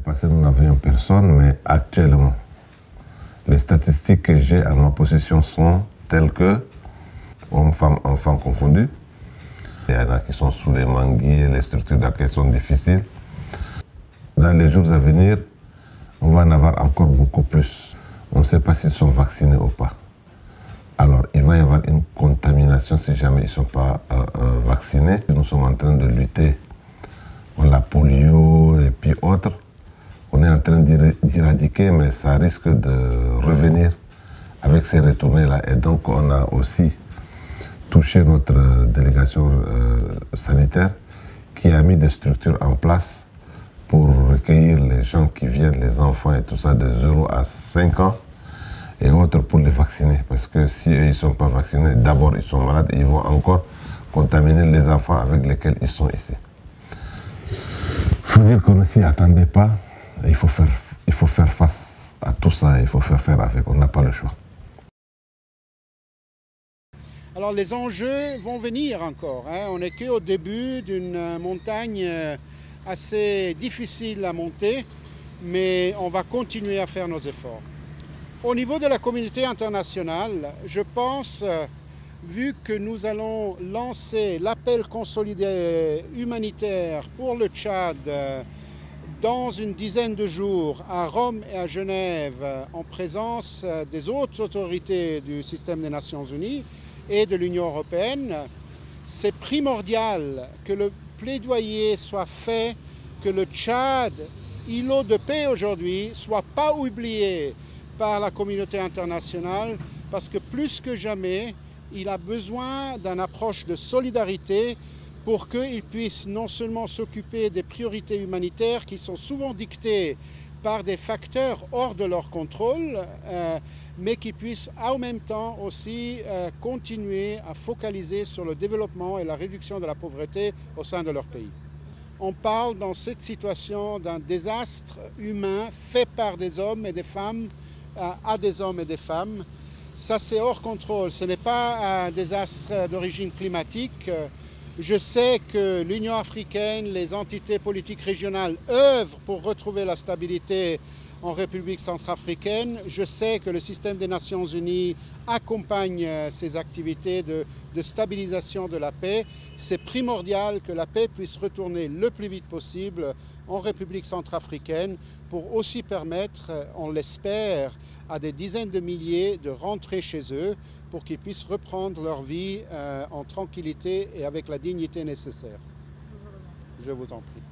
Parce que nous n'avions personne, mais actuellement, les statistiques que j'ai à ma possession sont telles que, hommes, femmes, enfants confondus, il y en a qui sont sous les manguiers, les structures d'accueil sont difficiles. Dans les jours à venir, on va en avoir encore beaucoup plus. On ne sait pas s'ils sont vaccinés ou pas. Alors, il va y avoir une contamination si jamais ils ne sont pas vaccinés. Nous sommes en train de lutter contre la polio et puis autres. On est en train d'éradiquer, mais ça risque de revenir avec ces retournées-là. Et donc, on a aussi touché notre délégation sanitaire qui a mis des structures en place pour recueillir les gens qui viennent, les enfants et tout ça, de 0 à 5 ans, et autres pour les vacciner. Parce que si eux, ils ne sont pas vaccinés, d'abord, ils sont malades et ils vont encore contaminer les enfants avec lesquels ils sont ici. Il faut dire qu'on ne s'y attendait pas. Il faut faire face à tout ça, il faut faire avec, on n'a pas le choix. Alors les enjeux vont venir encore, hein. On n'est qu'au début d'une montagne assez difficile à monter, mais on va continuer à faire nos efforts. Au niveau de la communauté internationale, je pense, vu que nous allons lancer l'appel consolidé humanitaire pour le Tchad dans une dizaine de jours à Rome et à Genève, en présence des autres autorités du système des Nations Unies et de l'Union européenne, c'est primordial que le plaidoyer soit fait, que le Tchad, îlot de paix aujourd'hui, ne soit pas oublié par la communauté internationale, parce que plus que jamais, il a besoin d'une approche de solidarité pour qu'il puisse non seulement s'occuper des priorités humanitaires qui sont souvent dictées par des facteurs hors de leur contrôle, mais qui puissent en même temps aussi continuer à focaliser sur le développement et la réduction de la pauvreté au sein de leur pays. On parle dans cette situation d'un désastre humain fait par des hommes et des femmes à des hommes et des femmes. Ça, c'est hors contrôle. Ce n'est pas un désastre d'origine climatique. Je sais que l'Union africaine, les entités politiques régionales œuvrent pour retrouver la stabilité en République centrafricaine. Je sais que le système des Nations Unies accompagne ces activités de stabilisation de la paix. C'est primordial que la paix puisse retourner le plus vite possible en République centrafricaine pour aussi permettre, on l'espère, à des dizaines de milliers de rentrer chez eux pour qu'ils puissent reprendre leur vie en tranquillité et avec la dignité nécessaire. Je vous en prie.